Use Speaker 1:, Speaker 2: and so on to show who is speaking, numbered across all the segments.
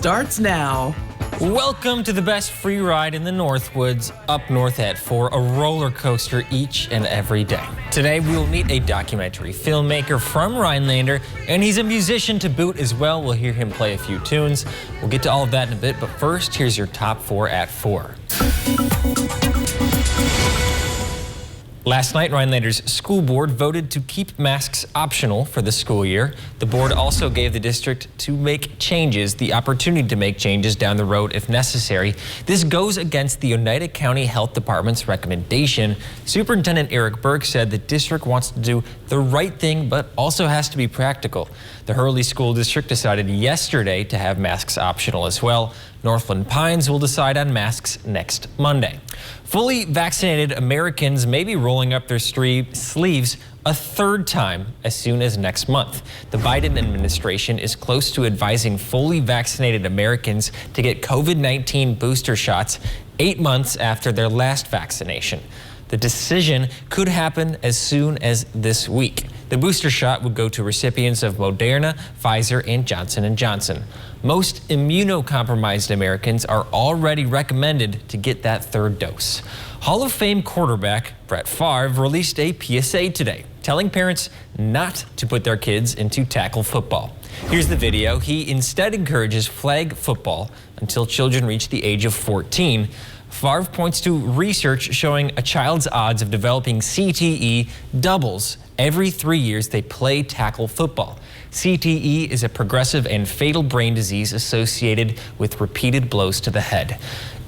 Speaker 1: starts now.
Speaker 2: Welcome to the best free ride in the Northwoods, up north at 4, a roller coaster each and every day. Today we will meet a documentary filmmaker from Rhinelander, and he's a musician to boot as well. We'll hear him play a few tunes. We'll get to all of that in a bit, but first, here's your top 4 at 4. Last night, Rhinelander's school board voted to keep masks optional for the school year. The board also gave the district the opportunity to make changes down the road if necessary. This goes against the Oneida County Health Department's recommendation. Superintendent Eric Burke said the district wants to do the right thing, but also has to be practical. The Hurley School District decided yesterday to have masks optional as well. Northland Pines will decide on masks next Monday. Fully vaccinated Americans may be rolling up their sleeves a third time as soon as next month. The Biden administration is close to advising fully vaccinated Americans to get COVID-19 booster shots 8 months after their last vaccination. The decision could happen as soon as this week. The booster shot would go to recipients of Moderna, Pfizer, and Johnson & Johnson. Most immunocompromised Americans are already recommended to get that third dose. Hall of Fame quarterback Brett Favre released a PSA today, telling parents not to put their kids into tackle football. Here's the video. He instead encourages flag football until children reach the age of 14. Favre points to research showing a child's odds of developing CTE doubles every 3 years they play tackle football. CTE is a progressive and fatal brain disease associated with repeated blows to the head.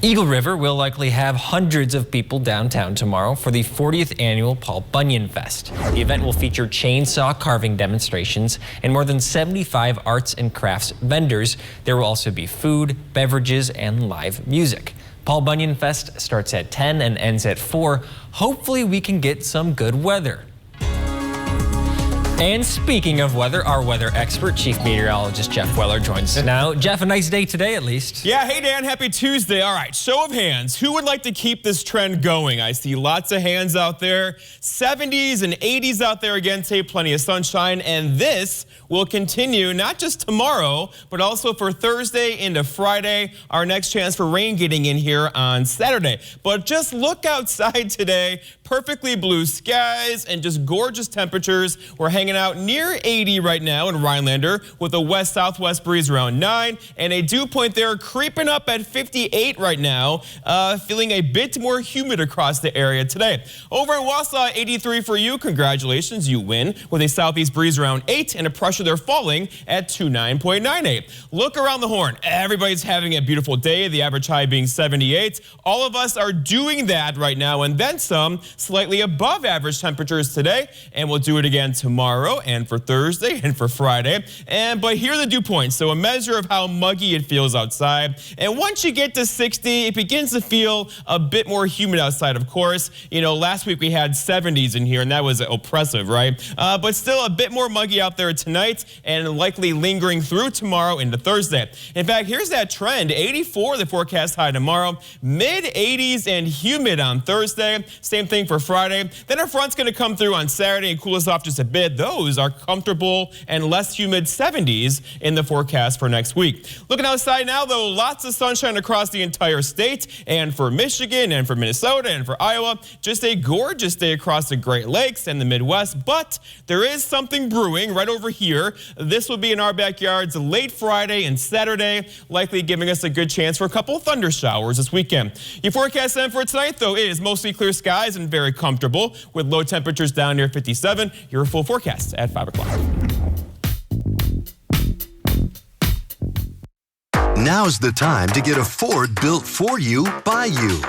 Speaker 2: Eagle River will likely have hundreds of people downtown tomorrow for the 40th annual Paul Bunyan Fest. The event will feature chainsaw carving demonstrations and more than 75 arts and crafts vendors. There will also be food, beverages, and live music. Paul Bunyan Fest starts at 10 and ends at 4. Hopefully we can get some good weather. And speaking of weather, our weather expert, Chief Meteorologist Jeff Weller, joins us now. Jeff, a nice day today at least.
Speaker 3: Yeah, hey Dan, happy Tuesday. All right, show of hands. Who would like to keep this trend going? I see lots of hands out there. 70s and 80s out there again today, plenty of sunshine. And this will continue not just tomorrow, but also for Thursday into Friday. Our next chance for rain getting in here on Saturday. But just look outside today. Perfectly blue skies and just gorgeous temperatures. We're hanging out near 80 right now in Rhinelander with a west-southwest breeze around 9 and a dew point there creeping up at 58 right now. Feeling a bit more humid across the area today. Over in Wausau, 83 for you. Congratulations, you win with a southeast breeze around 8 and a pressure there falling at 29.98. Look around the horn. Everybody's having a beautiful day. The average high being 78. All of us are doing that right now and then some. Slightly above average temperatures today, and we'll do it again tomorrow and for Thursday and for Friday. But here are the dew points, so a measure of how muggy it feels outside. And once you get to 60, it begins to feel a bit more humid outside, of course. You know, last week we had 70s in here, and that was oppressive, right? But still a bit more muggy out there tonight and likely lingering through tomorrow into Thursday. In fact, here's that trend. 84 the forecast high tomorrow, mid-80s and humid on Thursday. Same thing for Friday. Then a front's going to come through on Saturday and cool us off just a bit. Those are comfortable and less humid 70s in the forecast for next week. Looking outside now, though, lots of sunshine across the entire state. And for Michigan and for Minnesota and for Iowa, just a gorgeous day across the Great Lakes and the Midwest. But there is something brewing right over here. This will be in our backyards late Friday and Saturday, likely giving us a good chance for a couple of thunder showers this weekend. Your forecast then for tonight, though, is mostly clear skies and very comfortable with low temperatures down near 57. Your full forecast at 5 o'clock.
Speaker 4: Now's the time to get a Ford built for you by you.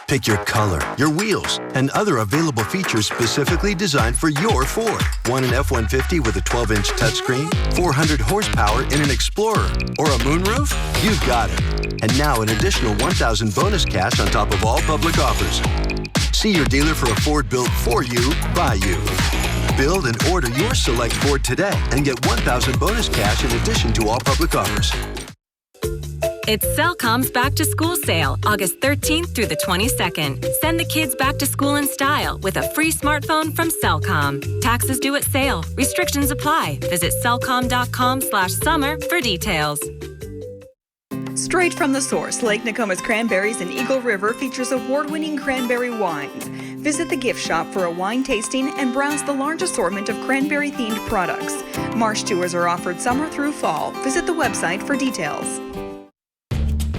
Speaker 4: Pick your color, your wheels, and other available features specifically designed for your Ford. Want an F-150 with a 12-inch touchscreen, 400 horsepower in an Explorer, or a moonroof? You've got it. And now an additional $1,000 bonus cash on top of all public offers. See your dealer for a Ford built for you, by you. Build and order your select Ford today and get $1,000 bonus cash in addition to all public offers.
Speaker 5: It's Cellcom's Back to School sale, August 13th through the 22nd. Send the kids back to school in style with a free smartphone from Cellcom. Taxes due at sale. Restrictions apply. Visit cellcom.com/summer for details.
Speaker 1: Straight from the source, Lake Nokomis Cranberries in Eagle River features award-winning cranberry wines. Visit the gift shop for a wine tasting and browse the large assortment of cranberry-themed products. Marsh tours are offered summer through fall. Visit the website for details.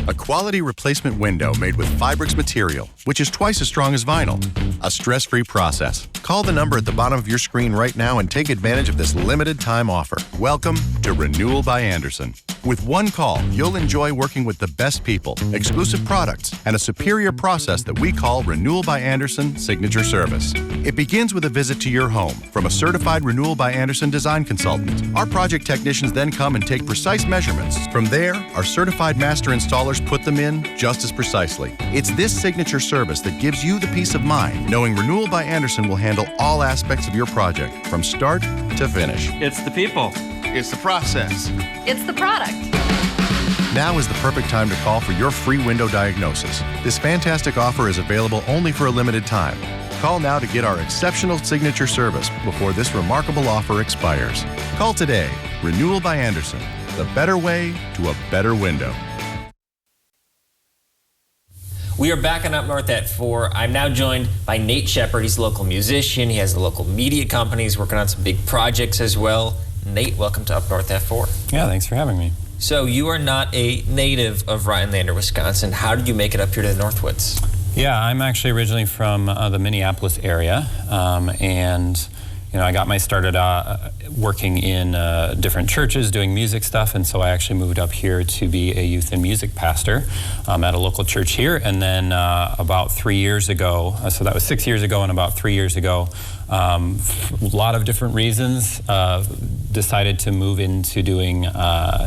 Speaker 6: A quality replacement window made with Fibrix material, which is twice as strong as vinyl. A stress-free process. Call the number at the bottom of your screen right now and take advantage of this limited time offer. Welcome to Renewal by Andersen. With one call, you'll enjoy working with the best people, exclusive products, and a superior process that we call Renewal by Andersen Signature Service. It begins with a visit to your home from a certified Renewal by Andersen design consultant. Our project technicians then come and take precise measurements. From there, our certified master installers put them in just as precisely. It's this signature service that gives you the peace of mind, knowing Renewal by Andersen will handle all aspects of your project, from start to finish.
Speaker 7: It's the people.
Speaker 6: It's the process.
Speaker 8: It's the product.
Speaker 6: Now is the perfect time to call for your free window diagnosis. This fantastic offer is available only for a limited time. Call now to get our exceptional signature service before this remarkable offer expires. Call today. Renewal by Andersen. The better way to a better window.
Speaker 2: We are back on Up North at 4. I'm now joined by Nate Shepard. He's a local musician. He has a local media company. He's working on some big projects as well. Nate, welcome to Up North at 4.
Speaker 7: Yeah, thanks for having me.
Speaker 2: So you are not a native of Rhinelander, Wisconsin. How did you make it up here to the Northwoods?
Speaker 7: Yeah, I'm actually originally from the Minneapolis area, and I got my started working in different churches doing music stuff, and so I actually moved up here to be a youth and music pastor at a local church here. And then about 3 years ago, so that was 6 years ago, and about 3 years ago, a lot of different reasons, decided to move into doing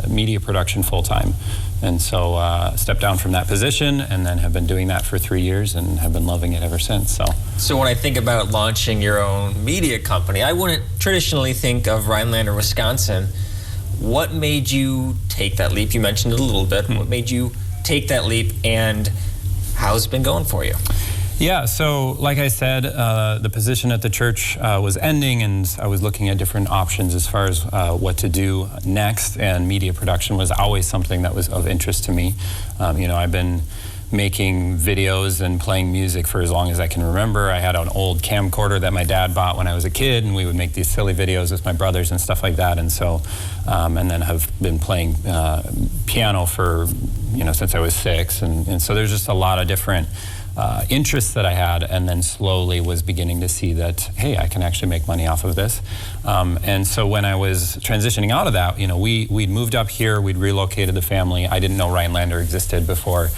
Speaker 7: media production full-time. And so stepped down from that position and then have been doing that for 3 years and have been loving it ever since.
Speaker 2: So when I think about launching your own media company, I wouldn't traditionally think of Rhinelander, Wisconsin. What made you take that leap? You mentioned it a little bit. What made you take that leap, and how's it been going for you?
Speaker 7: Yeah, so like I said, the position at the church was ending, and I was looking at different options as far as what to do next, and media production was always something that was of interest to me. I've been making videos and playing music for as long as I can remember. I had an old camcorder that my dad bought when I was a kid, and we would make these silly videos with my brothers and stuff like that. And so, and then have been playing piano for, since I was 6. And so there's just a lot of different interests that I had, and then slowly was beginning to see that, hey, I can actually make money off of this. And so when I was transitioning out of that, we'd moved up here, we'd relocated the family. I didn't know Rhinelander existed before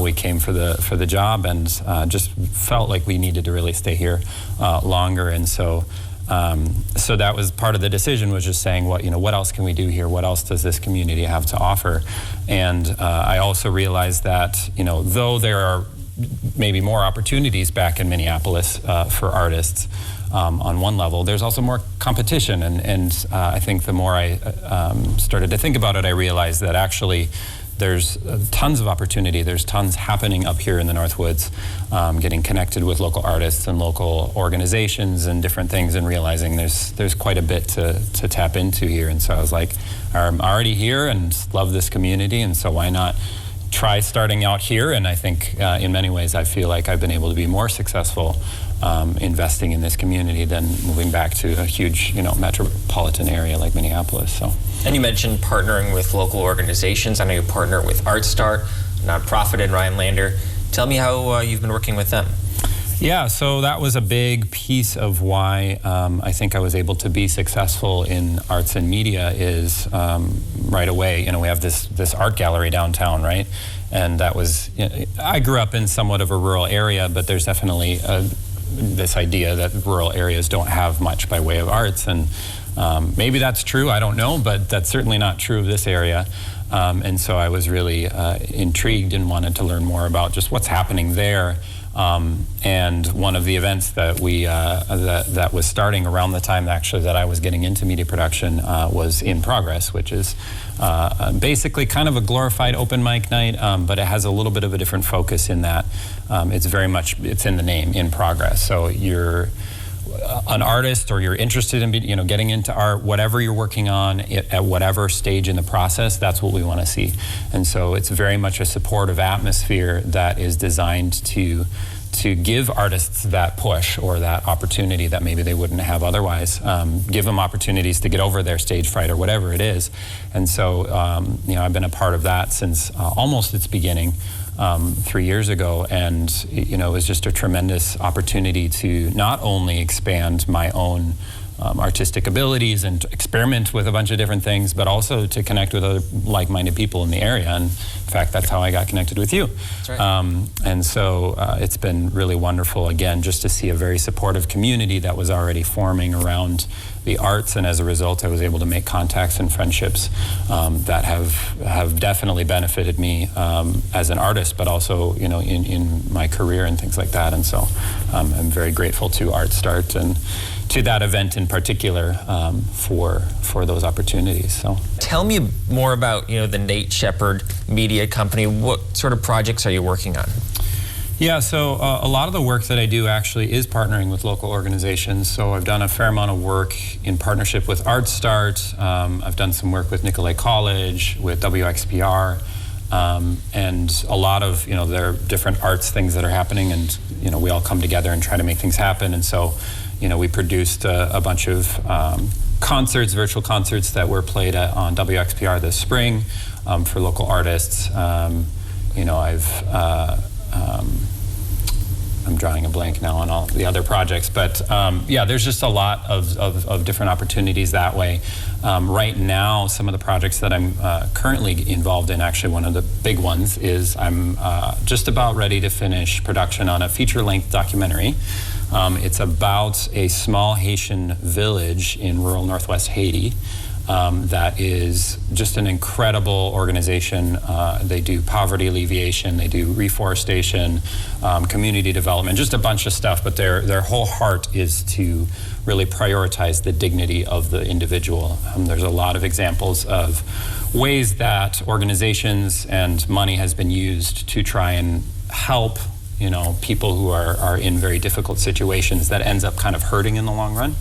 Speaker 7: we came for the job, and just felt like we needed to really stay here longer. And so so that was part of the decision, was just saying, what else can we do here? What else does this community have to offer? And I also realized that, though there are maybe more opportunities back in Minneapolis for artists on one level, there's also more competition. And I think the more I started to think about it, I realized that actually there's tons of opportunity. There's tons happening up here in the Northwoods, getting connected with local artists and local organizations and different things, and realizing there's quite a bit to tap into here. And so I was like, I'm already here and love this community, and so why not try starting out here? And I think in many ways I feel like I've been able to be more successful investing in this community than moving back to a huge metropolitan area like Minneapolis.
Speaker 2: And you mentioned partnering with local organizations. I know you partner with Art Start, a nonprofit in Rhinelander. Tell me how you've been working with them.
Speaker 7: Yeah, so that was a big piece of why I think I was able to be successful in arts and media is right away, we have this art gallery downtown, right? And that was, I grew up in somewhat of a rural area, but there's definitely this idea that rural areas don't have much by way of arts. And maybe that's true, I don't know, but that's certainly not true of this area. And so I was really intrigued and wanted to learn more about just what's happening there. And one of the events that we that was starting around the time actually that I was getting into media production was In Progress, which is basically kind of a glorified open mic night, but it has a little bit of a different focus in that it's very much, it's in the name, In Progress. So you're an artist or you're interested in getting into art, whatever you're working on at whatever stage in the process, that's what we want to see. And so it's very much a supportive atmosphere that is designed to give artists that push or that opportunity that maybe they wouldn't have otherwise. Give them opportunities to get over their stage fright or whatever it is. And so I've been a part of that since almost its beginning. 3 years ago, and it was just a tremendous opportunity to not only expand my own artistic abilities and experiment with a bunch of different things, but also to connect with other like-minded people in the area. And in fact, that's how I got connected with you.
Speaker 2: That's right.
Speaker 7: And so it's been really wonderful, again, just to see a very supportive community that was already forming around the arts, and as a result, I was able to make contacts and friendships that have definitely benefited me as an artist, but also in my career and things like that. And so I'm very grateful to Art Start and to that event in particular for those opportunities. So
Speaker 2: tell me more about the Nate Shepard Media Company. What sort of projects are you working on?
Speaker 7: Yeah, so a lot of the work that I do actually is partnering with local organizations. So I've done a fair amount of work in partnership with Art Start. I've done some work with Nicolet College, with WXPR, and a lot of, there are different arts things that are happening, and, we all come together and try to make things happen. And so, we produced a bunch of concerts, virtual concerts that were played on WXPR this spring for local artists. I'm drawing a blank now on all the other projects, but there's just a lot of different opportunities that way. Right now, some of the projects that I'm currently involved in, actually one of the big ones is I'm just about ready to finish production on a feature-length documentary. It's about a small Haitian village in rural northwest Haiti. That is just an incredible organization. They do poverty alleviation, they do reforestation, community development, just a bunch of stuff, but their whole heart is to really prioritize the dignity of the individual. There's a lot of examples of ways that organizations and money has been used to try and help people who are in very difficult situations that ends up kind of hurting in the long run.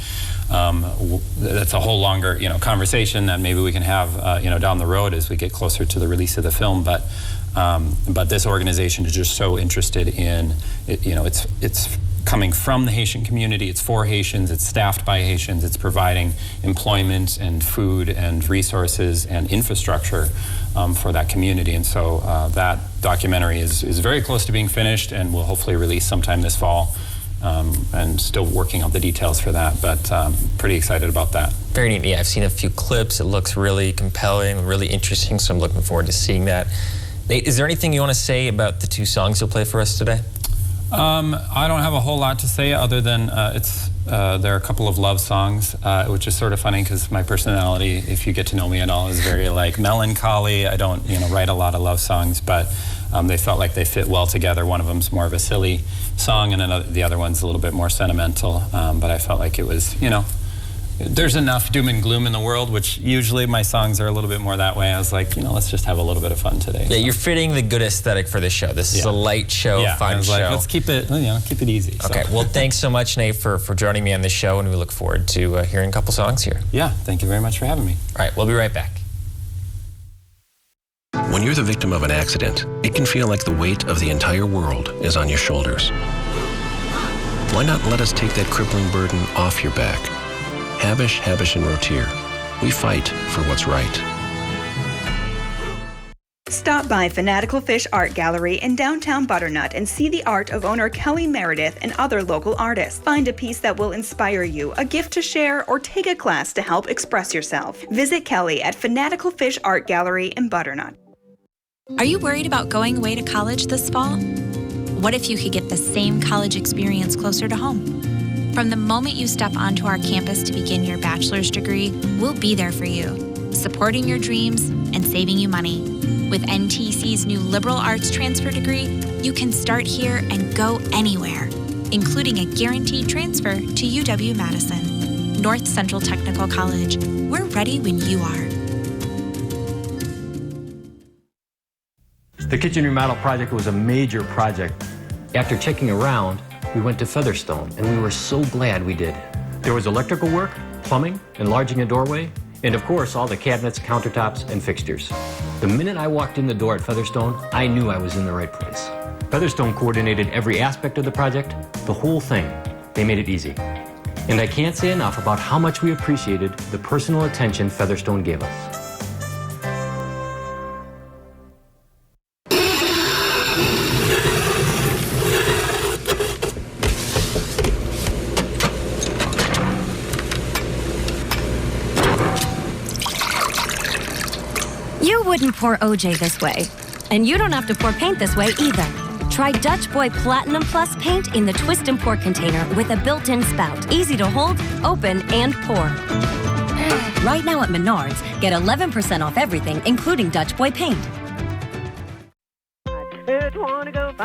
Speaker 7: That's a whole longer, conversation that maybe we can have, down the road as we get closer to the release of the film. But this organization is just so interested in, it's coming from the Haitian community. It's for Haitians. It's staffed by Haitians. It's providing employment and food and resources and infrastructure for that community. And so that documentary is very close to being finished and will hopefully release sometime this fall. And still working out the details for that, but pretty excited about that.
Speaker 2: Very neat. Yeah, I've seen a few clips. It looks really compelling, really interesting, so I'm looking forward to seeing that. Nate, is there anything you want to say about the two songs you'll play for us today?
Speaker 7: I don't have a whole lot to say other than there are a couple of love songs, which is sort of funny because my personality, if you get to know me at all, is very melancholy. I don't write a lot of love songs, but they felt like they fit well together. One of them's more of a silly song, and the other one's a little bit more sentimental. But I felt like it was, there's enough doom and gloom in the world, which usually my songs are a little bit more that way. I was like, let's just have a little bit of fun today.
Speaker 2: Yeah, you're fitting the good aesthetic for this show. This is a light show, fun show.
Speaker 7: Let's keep it, keep it easy.
Speaker 2: Okay, well, thanks so much, Nate, for joining me on this show, and we look forward to hearing a couple songs here.
Speaker 7: Yeah, thank you very much for having me.
Speaker 2: All right, we'll be right back.
Speaker 8: When you're the victim of an accident, it can feel like the weight of the entire world is on your shoulders. Why not let us take that crippling burden off your back? Habish, Habish & Rotier. We fight for what's right.
Speaker 1: Stop by Fanatical Fish Art Gallery in downtown Butternut and see the art of owner Kelly Meredith and other local artists. Find a piece that will inspire you, a gift to share, or take a class to help express yourself. Visit Kelly at Fanatical Fish Art Gallery in Butternut.
Speaker 9: Are you worried about going away to college this fall? What if you could get the same college experience closer to home? From the moment you step onto our campus to begin your bachelor's degree, we'll be there for you, supporting your dreams and saving you money. With NTC's new liberal arts transfer degree, you can start here and go anywhere, including a guaranteed transfer to UW-Madison. North Central Technical College. We're ready when you are.
Speaker 10: The kitchen remodel project was a major project.
Speaker 11: After checking around,
Speaker 10: we went to Featherstone, and we were so glad we did. There was electrical work, plumbing, enlarging a doorway, and of course, all the cabinets, countertops, and fixtures. The minute I walked in the door at Featherstone, I knew I was in the right place. Featherstone coordinated every aspect of the project, the whole thing. They made it easy. And I can't say enough about how much we appreciated the personal attention Featherstone gave us.
Speaker 11: You wouldn't pour OJ this way. And you don't have to pour paint this way either. Try Dutch Boy Platinum Plus paint in the twist and pour container with a built-in spout. Easy to hold, open, and pour. Right now at Menards, get 11% off everything, including Dutch Boy paint.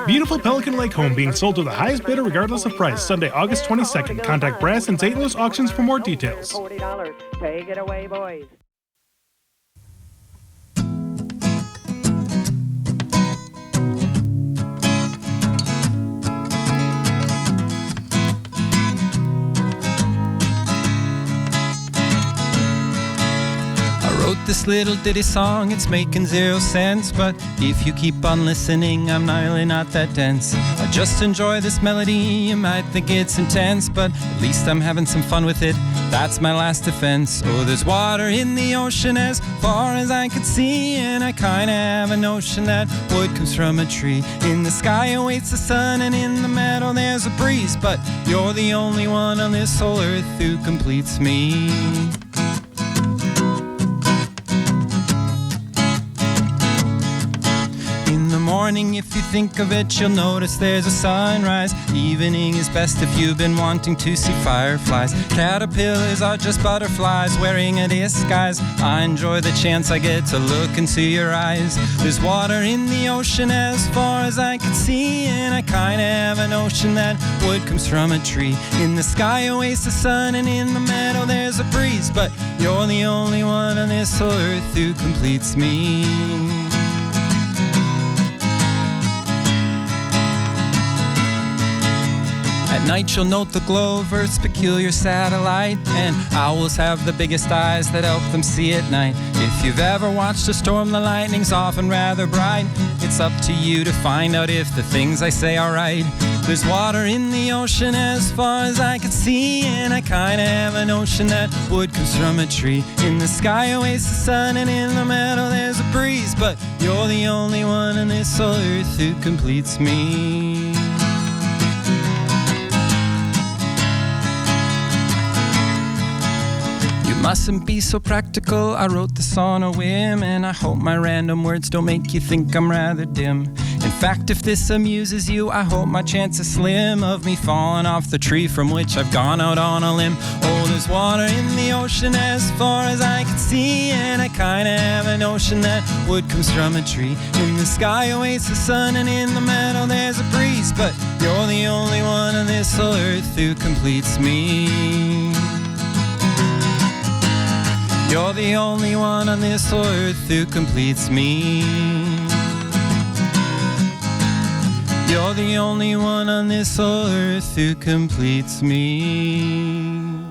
Speaker 12: Beautiful Pelican Lake home being sold to the highest bidder regardless of price. Sunday, August 22nd. Contact Brass and St. Louis Auctions for more details.
Speaker 13: $40. Take it away, boys.
Speaker 14: This little ditty song, it's making 0 sense, but if you keep on listening, I'm really not that dense. I just enjoy this melody, you might think it's intense, but at least I'm having some fun with it, that's my last defense. Oh, there's water in the ocean as far as I could see, and I kinda have a notion that wood comes from a tree. In the sky awaits the sun, and in the meadow there's a breeze, but you're the only one on this whole earth who completes me. Morning, if you think of it, you'll notice there's a sunrise. Evening is best if you've been wanting to see fireflies. Caterpillars are just butterflies wearing a disguise. I enjoy the chance I get to look into your eyes. There's water in the ocean as far as I can see, and I kinda have a notion that wood comes from a tree. In the sky awaits the sun, and in the meadow there's a breeze, but you're the only one on this whole earth who completes me. At night you'll note the glow of Earth's peculiar satellite, and owls have the biggest eyes that help them see at night. If you've ever watched a storm, the lightning's often rather bright. It's up to you to find out if the things I say are right. There's water in the ocean as far as I can see, and I kinda have a notion that wood comes from a tree. In the sky awaits the sun, and in the meadow there's a breeze, but you're the only one on this whole earth who completes me. Mustn't be so practical, I wrote this on a whim, and I hope my random words don't make you think I'm rather dim. In fact, if this amuses you, I hope my chance is slim of me falling off the tree from which I've gone out on a limb. Oh, there's water in the ocean as far as I can see, and I kinda have a notion that wood comes from a tree. In the sky awaits the sun, and in the meadow there's a breeze, but you're the only one on this whole earth who completes me. You're the only one on this whole earth who completes me. You're the only one on this whole earth who completes me.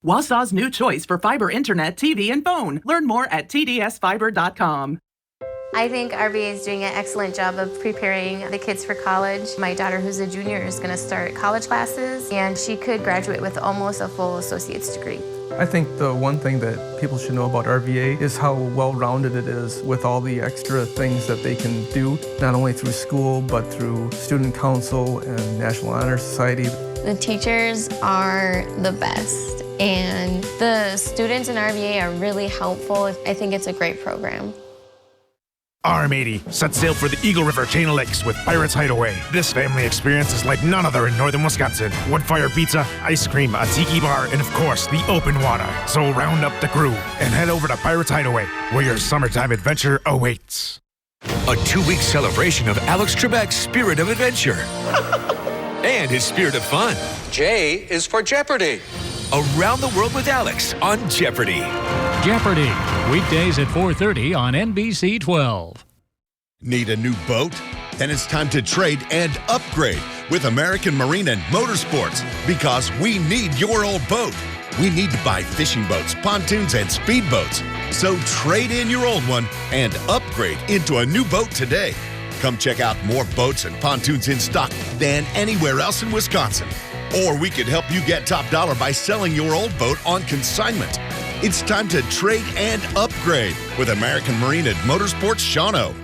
Speaker 15: Wausau's new choice for fiber internet, TV, and phone. Learn more at tdsfiber.com.
Speaker 16: I think RVA is doing an excellent job of preparing the kids for college. My daughter, who's a junior, is going to start college classes, and she could graduate with almost a full associate's degree.
Speaker 17: I think the one thing that people should know about RVA is how well-rounded it is with all the extra things that they can do, not only through school, but through student council and National Honor Society.
Speaker 16: The teachers are the best, and the students in RVA are really helpful. I think it's a great program.
Speaker 18: RM80 set sail for the Eagle River chain of lakes with Pirates Hideaway. This family experience is like none other in northern Wisconsin. Wood-fire pizza, ice cream, a tiki bar, and of course, the open water. So round up the crew and head over to Pirates Hideaway, where your summertime adventure awaits.
Speaker 19: A 2-week celebration of Alex Trebek's spirit of adventure and his spirit of fun.
Speaker 20: J is for Jeopardy!
Speaker 19: Around the World with Alex on Jeopardy!
Speaker 21: Jeopardy! Weekdays at 4:30 on NBC 12.
Speaker 22: Need a new boat?
Speaker 21: Then it's time to trade and upgrade with American Marine and Motorsports, because we need your old boat. We need to buy fishing boats, pontoons, and speedboats. So trade in your old one and upgrade into a new boat today. Come check out more boats and pontoons in stock than anywhere else in Wisconsin. Or we could help you get top dollar by selling your old boat on consignment. It's time to trade and upgrade with American Marine and Motorsports Shawano.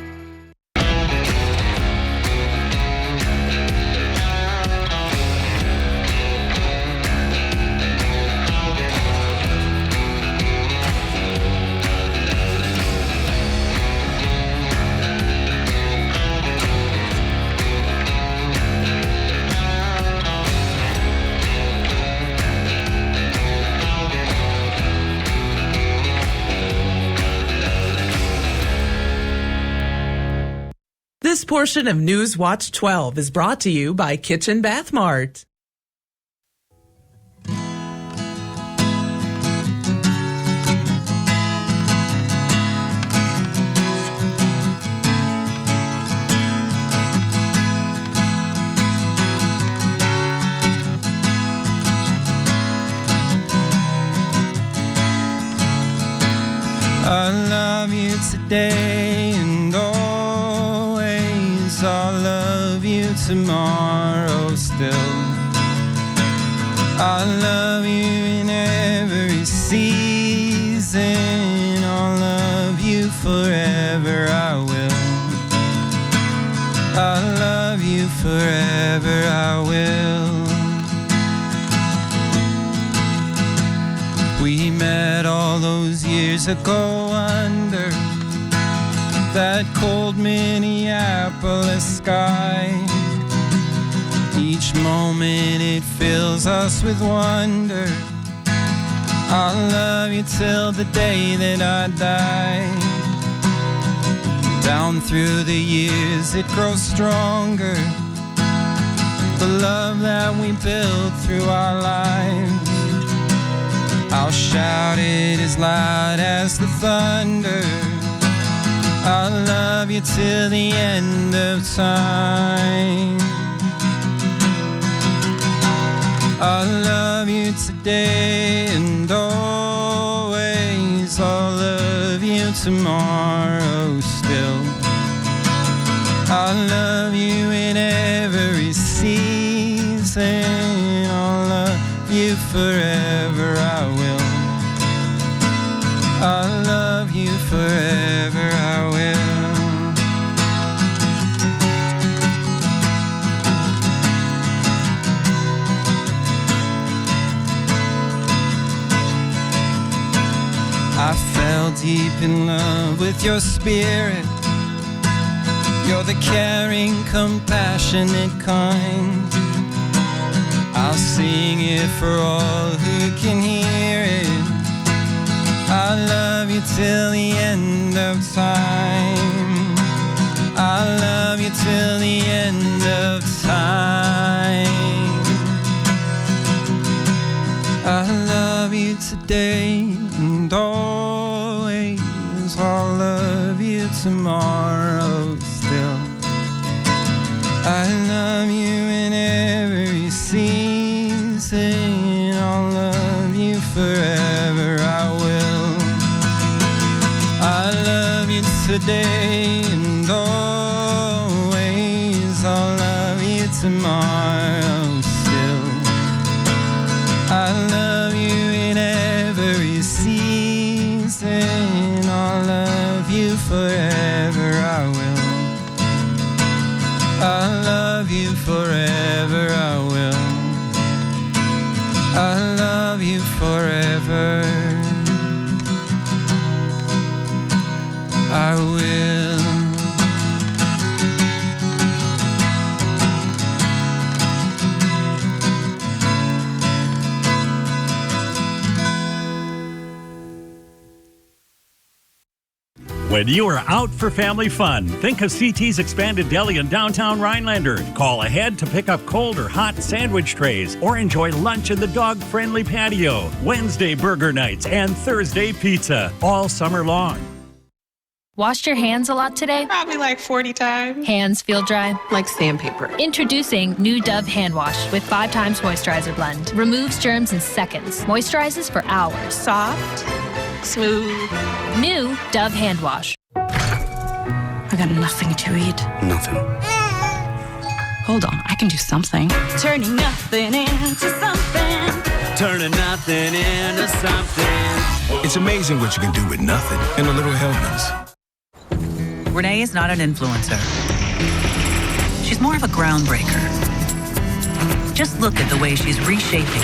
Speaker 15: This portion of News Watch 12 is brought to you by Kitchen Bath Mart.
Speaker 14: I love you today and always. I'll love you tomorrow still. I love you in every season. I'll love you forever, I will. I love you forever, I will. We met all those years ago under that cold Minneapolis sky. Each moment it fills us with wonder. I'll love you till the day that I die. Down through the years it grows stronger, the love that we built through our lives. I'll shout it as loud as the thunder. I'll love you till the end of time. I'll love you today and always. I'll love you tomorrow still. I'll love you in every season. I'll love you forever, I will. I'll love you forever, I will. I fell deep in love with your spirit. You're the caring, compassionate kind. I'll sing it for all who can hear it. I love you till the end of time. I love you till the end of time. I love you today and always. I'll love you tomorrow still. I love you in every season. I'll love you forever, I will. I love you today and always. I'll love you tomorrow still. I love you in every season. I'll love you forever, I will. I love you forever, I will. I love you forever, I will.
Speaker 22: When you are out for family fun, think of CT's expanded deli in downtown Rhinelander. Call ahead to pick up cold or hot sandwich trays or enjoy lunch in the dog-friendly patio. Wednesday burger nights and Thursday pizza all summer long.
Speaker 3: Washed your hands a lot today?
Speaker 4: Probably like 40 times.
Speaker 3: Hands feel dry?
Speaker 4: Like sandpaper.
Speaker 3: Introducing new Dove Hand Wash with 5 times moisturizer blend. Removes germs in seconds. Moisturizes for hours.
Speaker 4: Soft, smooth.
Speaker 3: New Dove Hand Wash.
Speaker 23: I got nothing to eat.
Speaker 24: Nothing.
Speaker 23: Hold on, I can do something.
Speaker 25: Turning nothing into something.
Speaker 24: Turning nothing into something.
Speaker 26: It's amazing what you can do with nothing and a little Hellman's.
Speaker 27: Renee is not an influencer. She's more of a groundbreaker. Just look at the way she's reshaping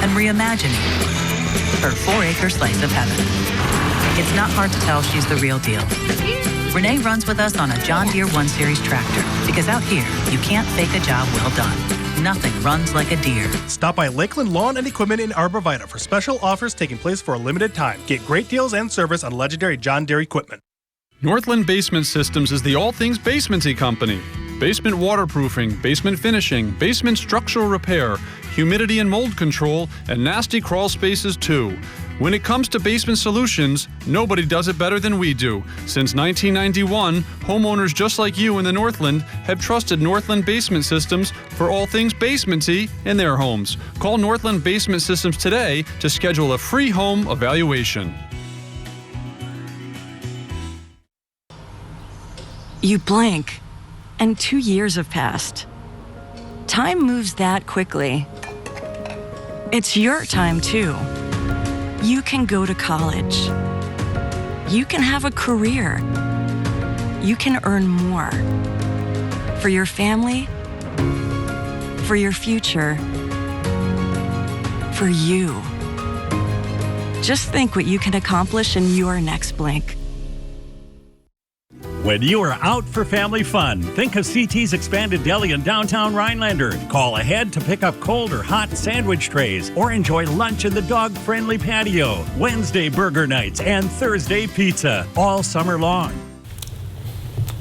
Speaker 27: and reimagining her 4-acre slice of heaven. It's not hard to tell she's the real deal. Renee runs with us on a John Deere 1 Series tractor because out here, you can't fake a job well done. Nothing runs like a deer.
Speaker 12: Stop by Lakeland Lawn and Equipment in Arborvita for special offers taking place for a limited time. Get great deals and service on legendary John Deere equipment.
Speaker 28: Northland Basement Systems is the all things basement-y company. Basement waterproofing, basement finishing, basement structural repair, humidity and mold control, and nasty crawl spaces too. When it comes to basement solutions, nobody does it better than we do. Since 1991, homeowners just like you in the Northland have trusted Northland Basement Systems for all things basement-y in their homes. Call Northland Basement Systems today to schedule a free home evaluation.
Speaker 29: You blink, and 2 years have passed. Time moves that quickly. It's your time, too. You can go to college. You can have a career. You can earn more. For your family, for your future, for you. Just think what you can accomplish in your next blink.
Speaker 22: When you are out for family fun, think of CT's expanded deli in downtown Rhinelander. Call ahead to pick up cold or hot sandwich trays or enjoy lunch in the dog-friendly patio. Wednesday burger nights and Thursday pizza all summer long.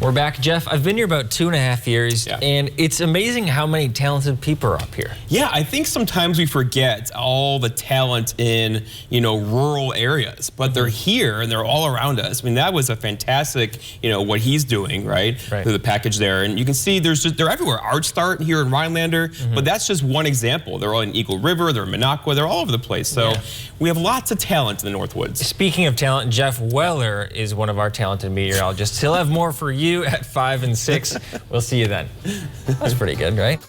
Speaker 2: We're back, Jeff. I've been here about 2.5 years, and it's amazing how many talented people are up here.
Speaker 30: Yeah, I think sometimes we forget all the talent in, rural areas, but they're here and they're all around us. I mean, that was a fantastic, what he's doing, right? Through the package there. And you can see they're everywhere. Art Start here in Rhinelander, but that's just one example. They're all in Eagle River, they're in Minocqua, they're all over the place. So we have lots of talent in the Northwoods.
Speaker 2: Speaking of talent, Jeff Weller is one of our talented meteorologists. He'll have more for you at 5 and 6. We'll see you then. That's pretty good, right?